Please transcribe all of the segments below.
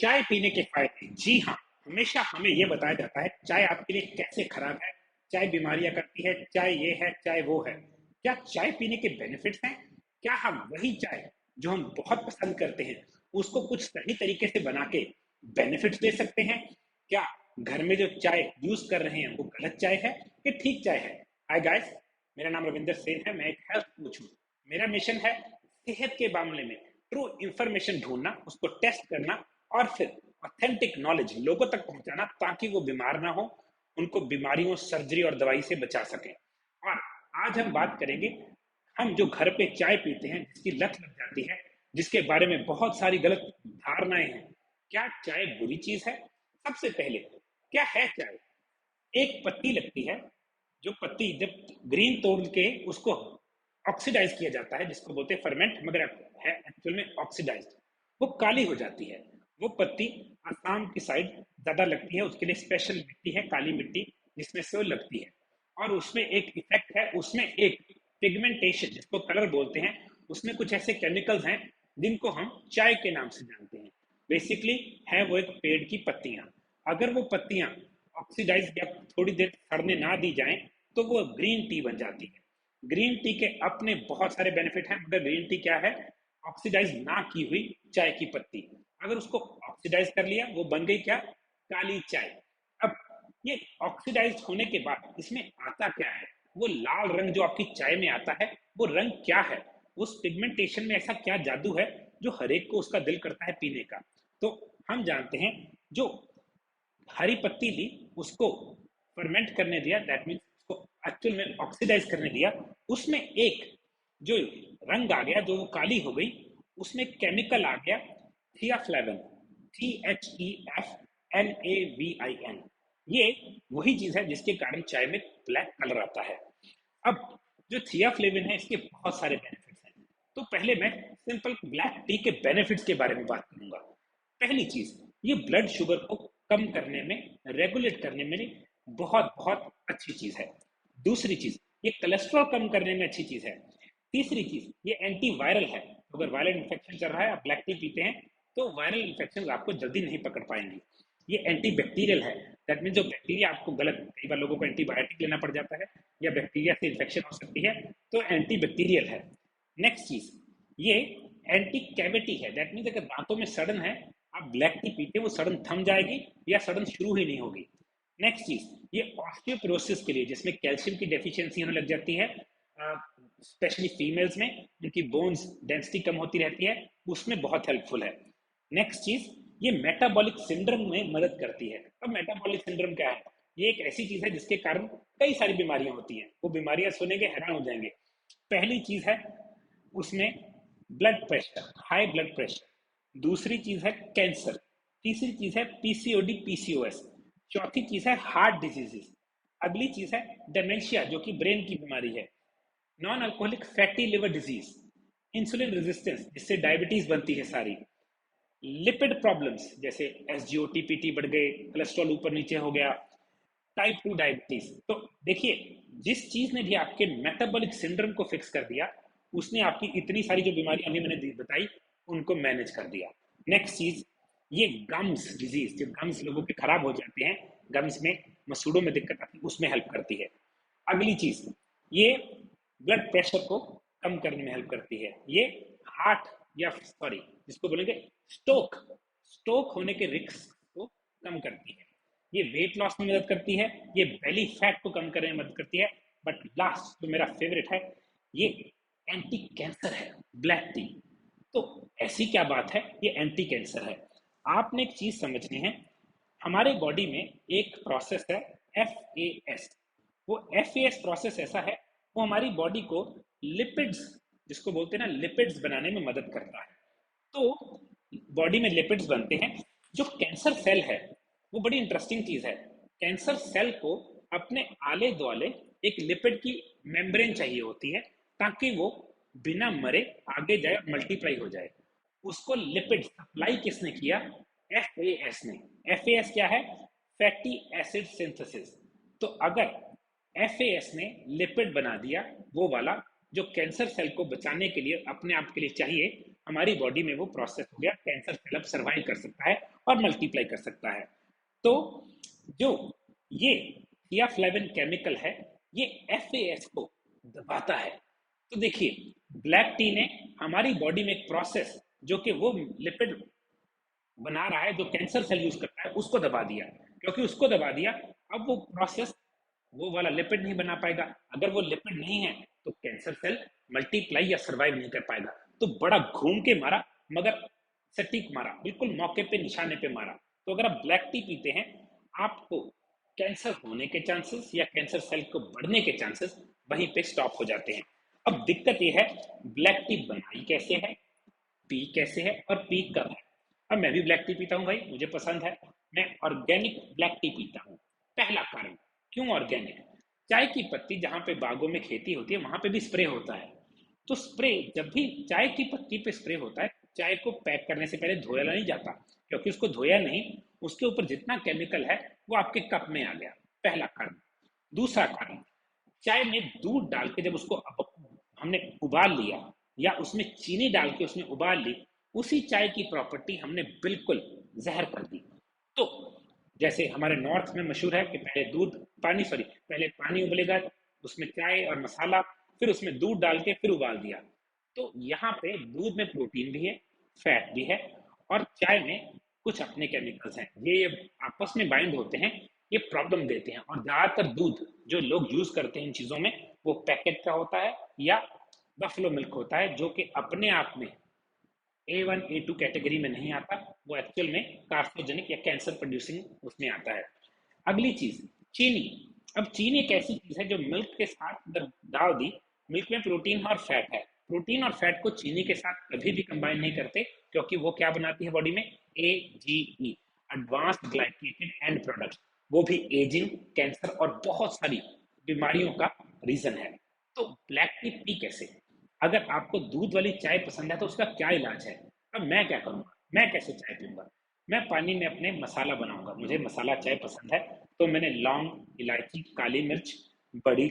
चाय पीने के फायदे। जी हाँ, हमेशा हमें यह बताया जाता है चाय आपके लिए कैसे खराब है, चाय बीमारियां करती है, चाय ये है, चाय वो है। क्या चाय पीने के बेनिफिट्स हैं? क्या हम वही चाय जो हम बहुत पसंद करते हैं उसको कुछ सही तरीके से बना के बेनिफिट्स दे सकते हैं? क्या घर में जो चाय यूज कर रहे हैं वो गलत चाय है कि ठीक चाय है? हाय गाइस, मेरा नाम रविंदर सेन है, मैं एक हेल्थ कोच हूँ। मेरा मिशन है सेहत के मामले में ट्रू इंफॉर्मेशन ढूंढना, उसको टेस्ट करना और फिर ऑथेंटिक नॉलेज लोगों तक पहुंचाना ताकि वो बीमार ना हो, उनको बीमारियों, सर्जरी और दवाई से बचा सके। और आज हम बात करेंगे, हम जो घर पे चाय पीते हैं जिसकी लत लग जाती है, जिसके बारे में बहुत सारी गलत धारणाएं हैं। क्या चाय बुरी चीज है? सबसे पहले, क्या है चाय? एक पत्ती लगती है, जो पत्ती जब ग्रीन तोड़ के उसको ऑक्सीडाइज किया जाता है, जिसको बोलते हैं फर्मेंट, मगर है एक्चुअल में ऑक्सीडाइज, वो काली हो जाती है। वो पत्ती आसाम की साइड ज्यादा लगती है, उसके लिए स्पेशल मिट्टी है, काली मिट्टी, जिसमें से वो लगती है। और उसमें एक इफेक्ट है, उसमें एक पिगमेंटेशन, जिसको कलर बोलते हैं, उसमें कुछ ऐसे केमिकल्स हैं जिनको हम चाय के नाम से जानते हैं। बेसिकली है वो एक पेड़ की पत्तियां। अगर वो पत्तियां ऑक्सीडाइज या थोड़ी देर सड़ने ना दी जाएं तो वो ग्रीन टी बन जाती है। ग्रीन टी के अपने बहुत सारे बेनिफिट हैं, मगर ग्रीन टी क्या है? ऑक्सीडाइज ना की हुई चाय की पत्ती। अगर उसको ऑक्सीडाइज कर लिया, वो बन गई क्या? काली चाय। अब ये ऑक्सीडाइज होने के बाद इसमें आता क्या है? वो लाल रंग जो आपकी चाय में आता है, वो रंग क्या है? उस पिगमेंटेशन में ऐसा क्या जादू है जो हर एक को उसका दिल करता है पीने का? तो हम जानते हैं, जो हरी पत्ती ली, उसको फर्मेंट करने दिया, दैट मीन्स उसको एक्चुअल में ऑक्सीडाइज करने दिया, उसमें एक जो रंग आ गया, जो वो काली हो गई, उसमें केमिकल आ गया थियाफ्लेविन, THEFNAVIN। ये वही चीज है जिसके कारण चाय में ब्लैक कलर आता है। अब जो थियाफ्लेविन है, इसके बहुत सारे बेनिफिट्स हैं। तो पहले मैं सिंपल ब्लैक टी के बेनिफिट्स के बारे में बात करूंगा। पहली चीज, ये ब्लड शुगर को कम करने में, रेगुलेट करने में बहुत बहुत अच्छी चीज है। दूसरी चीज, ये कोलेस्ट्रॉल कम करने में अच्छी चीज है। तीसरी चीज, ये एंटी वायरल है। अगर वायरल इन्फेक्शन चल रहा है, आप ब्लैक टी पीते हैं, तो वायरल इन्फेक्शन आपको जल्दी नहीं पकड़ पाएंगे। ये एंटी बैक्टीरियल है, दैट मीन जो बैक्टीरिया आपको गलत, कई बार लोगों को एंटीबायोटिक लेना पड़ जाता है या बैक्टीरिया से इन्फेक्शन हो सकती है, तो एंटी बैक्टीरियल है। नेक्स्ट चीज, ये एंटी कैविटी है, दैट मीन अगर दांतों में सड़न है, आप ब्लैक टी पीते वो सड़न थम जाएगी या सड़न शुरू ही नहीं होगी। नेक्स्ट चीज, ये ऑस्टियोपोरोसिस के लिए, जिसमें कैल्शियम की डेफिशिएंसी होने लग जाती है, स्पेशली फीमेल्स में, जिनकी बोन्स डेंसिटी कम होती रहती है, उसमें बहुत हेल्पफुल है। नेक्स्ट चीज, ये मेटाबॉलिक सिंड्रोम में मदद करती है। अब मेटाबॉलिक सिंड्रोम क्या है? ये एक ऐसी चीज है जिसके कारण कई सारी बीमारियां होती हैं। वो बीमारियां सुनेंगे हैरान हो जाएंगे। पहली चीज है उसमें blood pressure, high blood pressure. दूसरी चीज है कैंसर। तीसरी चीज है पीसीओडी, पीसीओएस। चौथी चीज है हार्ट डिजीजेस। अगली चीज है डेमेंशिया, जो कि ब्रेन की बीमारी है। Non alcoholic fatty liver disease, insulin resistance, जिससे डायबिटीज बनती है सारी, लिपिड प्रॉब्लम्स जैसे एसजीओटी, पीटी बढ़ गए, कोलेस्ट्रॉल ऊपर नीचे हो गया, टाइप 2 डायबिटीज। तो देखिए, जिस चीज ने भी आपके मेटाबॉलिक सिंड्रोम को फिक्स कर दिया, उसने आपकी इतनी सारी जो बीमारियां अभी मैंने बताई, उनको मैनेज कर दिया। नेक्स्ट चीज, ये गम्स डिजीज, जो गम्स लोगों के खराब हो जाते हैं, गम्स में मसूड़ों में दिक्कत आती है, उसमें हेल्प करती है। अगली चीज, ये ब्लड प्रेशर को कम करने में हेल्प करती है। ये हार्ट, या सॉरी, जिसको बोलेंगे स्ट्रोक, स्ट्रोक होने के रिस्क को कम करती है। ये वेट लॉस में मदद करती है, ये बेली फैट को कम करने में मदद करती है। बट लास्ट जो मेरा फेवरेट है, ये एंटी कैंसर है, ब्लैक टी। तो ऐसी क्या बात है, ये एंटी कैंसर है। आपने एक चीज समझनी है, हमारे बॉडी में एक प्रोसेस है, FAS। वो FAS प्रोसेस ऐसा है, वो हमारी बॉडी को लिपिड्स, जिसको बोलते हैं ना, लिपिड्स बनाने में मदद करता है। तो बॉडी में लिपिड्स बनते हैं। जो कैंसर सेल है, वो बड़ी इंटरेस्टिंग चीज है। कैंसर सेल को अपने आले दुआले एक लिपिड की मेम्ब्रेन चाहिए होती है, ताकि वो बिना मरे आगे जाए, मल्टीप्लाई हो जाए। उसको लिपिड सप्लाई किसने किया? FAS ने। FAS क्या है? Fatty acid synthesis. तो अगर FAS ने लिपिड बना दिया, वो वाला जो कैंसर सेल को बचाने के लिए, अपने आप के लिए चाहिए, हमारी बॉडी में वो प्रोसेस हो गया, कैंसर सेल अब सर्वाइव कर सकता है और मल्टीप्लाई कर सकता है। तो जो ये थियाफ्लेविन केमिकल है, ये एफएएस को दबाता है। तो देखिए, ब्लैक टी ने हमारी बॉडी में एक प्रोसेस जो कि वो लिपिड बना रहा है जो कैंसर सेल यूज करता है उसको दबा दिया। क्योंकि उसको दबा दिया, अब वो प्रोसेस वो वाला लिपिड नहीं बना पाएगा। अगर वो लिपिड नहीं है तो कैंसर सेल मल्टीप्लाई या सर्वाइव नहीं कर पाएगा। तो बड़ा घूम के मारा, मगर सटीक मारा, बिल्कुल मौके पे निशाने पे मारा। तो अगर आप ब्लैक टी पीते हैं, आपको कैंसर होने के चांसेस या कैंसर सेल को बढ़ने के चांसेस वहीं पे स्टॉप हो जाते हैं। अब दिक्कत यह है, ब्लैक टी बनाई कैसे है, पी कैसे है और पी कब है। अब मैं भी ब्लैक टी पीता हूँ भाई, मुझे पसंद है। मैं ऑर्गेनिक ब्लैक टी पीता हूँ। पहला कारण, क्यों ऑर्गेनिक? चाय की पत्ती जहाँ पे बागों में खेती होती है वहां पे भी स्प्रे होता है। तो स्प्रे जब भी चाय की पत्ती पे स्प्रे होता है, चाय को पैक करने से पहले धोया नहीं जाता, क्योंकि उसको धोया नहीं, उसके ऊपर जितना केमिकल है वो आपके कप में आ गया। पहला कारण। दूसरा कारण, चाय में दूध डाल के जब उसको हमने उबाल लिया या उसमें चीनी डाल के उसमें उबाल ली, उसी चाय की प्रॉपर्टी हमने बिल्कुल जहर कर दी। तो जैसे हमारे नॉर्थ में मशहूर है कि पहले पानी उबलेगा, उसमें चाय और मसाला, फिर उसमें दूध डाल के फिर उबाल दिया। तो यहाँ पे दूध में प्रोटीन भी है, फैट भी है, और चाय में कुछ अपने केमिकल्स हैं, ये आपस में बाइंड होते हैं, ये प्रॉब्लम देते हैं। और ज्यादातर दूध जो लोग यूज करते हैं इन चीजों में, वो पैकेट का होता है या बफलो मिल्क होता है, जो कि अपने आप में A1 A2 कैटेगरी में नहीं आता, वो एक्चुअल में कार्सिनोजेनिक या कैंसर प्रोड्यूसिंग उसमें आता है। अगली चीज, चीनी। अब चीनी एक ऐसी चीज है जो मिल्क के साथ अगर डाल दी, मिल्क में प्रोटीन और फैट है, प्रोटीन और फैट को चीनी के साथ कभी भी कंबाइन नहीं करते, क्योंकि वो क्या बनाती है बॉडी में, AGE, advanced glycated end product. वो भी एजिंग, कैंसर और बहुत सारी बीमारियों का रीजन है। तो ब्लैक टी पी कैसे? अगर आपको दूध वाली चाय पसंद है तो उसका क्या इलाज है? अब मैं क्या करूंगा, मैं कैसे चाय पीऊंगा? मैं पानी में अपने मसाला बनाऊंगा, मुझे मसाला चाय पसंद है। तो मैंने लौंग, इलायची, काली मिर्च, बड़ी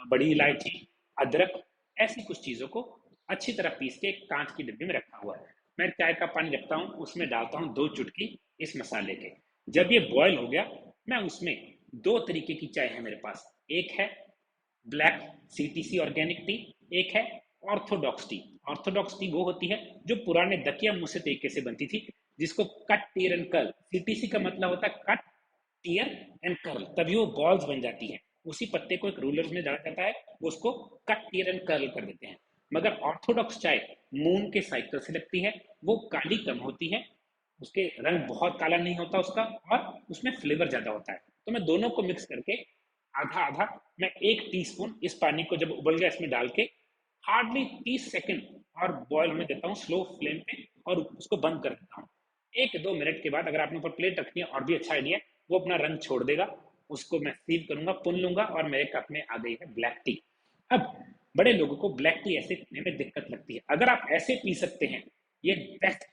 बड़ी इलायची, अदरक, ऐसी कुछ चीजों को अच्छी तरह पीस के एक कांच की डिब्बी में रखा हुआ है। मैं चाय का पानी रखता हूँ, उसमें डालता हूँ 2 चुटकी इस मसाले के। जब ये बॉयल हो गया, मैं उसमें 2 तरीके की चाय है मेरे पास। एक है ब्लैक CTC ऑर्गेनिक टी, एक है ऑर्थोडॉक्स टी। ऑर्थोडॉक्स टी वो होती है जो पुराने दकिया मुझसे तरीके से बनती थी, जिसको cut, tear and curl, CTC का मतलब होता है कट, टीयर एंड कर्ल, तभी वो बॉल्स बन जाती है। उसी पत्ते को एक रूलर में डाला जाता है, उसको कट, टीयर एंड कर्ल कर देते हैं। मगर ऑर्थोडॉक्स चाय मून के साइकिल से लगती है, वो काली कम होती है, उसके रंग बहुत काला नहीं होता उसका, और उसमें फ्लेवर ज्यादा होता है। तो मैं दोनों को मिक्स करके आधा आधा, मैं 1 टीस्पून इस पानी को जब उबल गया इसमें डाल के हार्डली 30 सेकंड और बॉयल होने देता हूँ स्लो फ्लेम पे, और उसको बंद कर देता हूँ। 1-2 मिनट के बाद अगर आपने ऊपर प्लेट रखनी है, और भी अच्छा आइडिया, वो अपना रंग छोड़ देगा। उसको मैं सीव करूंगा, पुन लूंगा, और मेरे कप में आ गई है ब्लैक टी। अब बड़े लोगों को ब्लैक टी ऐसे पीने में दिक्कत लगती है, अगर आप ऐसे पी सकते हैं, ये बेस्ट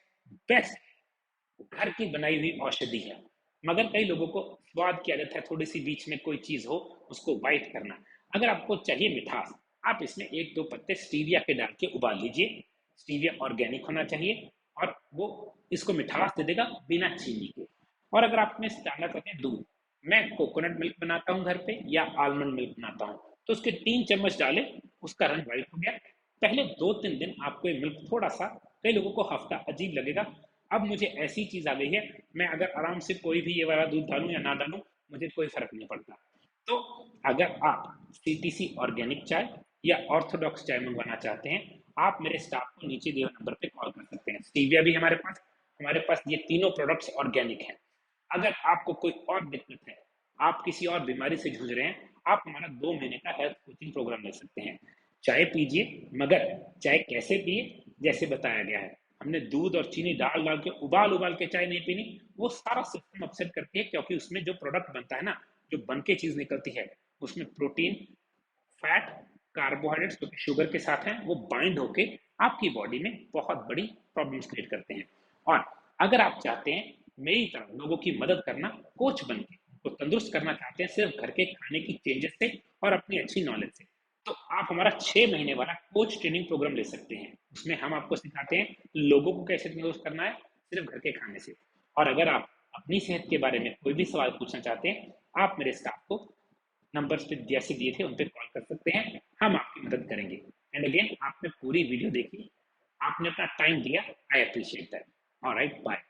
बेस्ट घर की बनाई हुई औषधि है। मगर कई लोगों को स्वाद की आदत है, थोड़ी सी बीच में कोई चीज हो उसको वाइट करना। अगर आपको चाहिए मिठास, आप इसमें 1-2 पत्ते स्टीविया के डाल के उबाल लीजिए। स्टीविया ऑर्गेनिक होना चाहिए, और वो इसको मिठास दे देगा बिना चीनी के। और अगर आप में डालना चाहते हैं दूध, मैं कोकोनट मिल्क बनाता हूँ घर पे या आलमंड मिल्क बनाता हूँ, तो उसके 3 चम्मच डाले, उसका रंग व्हाइट हो गया। पहले 2-3 दिन आपको ये मिल्क थोड़ा सा, कई लोगों को हफ्ता अजीब लगेगा। अब मुझे ऐसी चीज आ गई है, मैं अगर आराम से कोई भी ये वाला दूध डालूं या ना डालूं, मुझे कोई फर्क नहीं पड़ता। तो अगर आप CTC ऑर्गेनिक चाय या ऑर्थोडॉक्स चाय मंगवाना चाहते हैं, आप मेरे स्टाफ को नीचे दिए नंबर पे कॉल कर सकते हैं। स्टीविया भी हमारे पास ये तीनों प्रोडक्ट्स ऑर्गेनिक हैं। अगर आपको कोई और दिक्कत है, आप किसी और बीमारी से जूझ रहे हैं, आप हमारा 2 महीने का हेल्थ कोचिंग प्रोग्राम ले सकते हैं। चाय पीजिए, मगर चाय कैसे पिए, जैसे बताया गया है। हमने दूध और चीनी डाल डाल के उबाल उबाल के चाय नहीं पीनी, वो सारा सिस्टम अपसेट करती है। क्योंकि उसमें जो प्रोडक्ट बनता है ना, जो बन के चीज निकलती है, उसमें प्रोटीन, फैट, कार्बोहाइड्रेट्स जो कि शुगर के साथ हैं, वो बाइंड होके आपकी बॉडी में बहुत बड़ी प्रॉब्लम्स क्रिएट करते हैं। और अगर आप चाहते हैं मेरी तरह लोगों की मदद करना, कोच बन के तो तंदुरुस्त करना चाहते हैं सिर्फ घर के खाने की चेंजेस से और अपनी अच्छी नॉलेज से, तो आप हमारा 6 महीने वाला कोच ट्रेनिंग प्रोग्राम ले सकते हैं। उसमें हम आपको सिखाते हैं लोगों को कैसे तंदुरुस्त करना है सिर्फ घर के खाने से। और अगर आप अपनी सेहत के बारे में कोई भी सवाल पूछना चाहते हैं, आप मेरे स्टाफ को नंबर्स पे जैसे दिए थे उन पे कॉल कर सकते हैं, हम आपकी मदद करेंगे। एंड अगेन, आपने पूरी वीडियो देखी, आपने अपना टाइम दिया, I appreciate that. Alright, bye.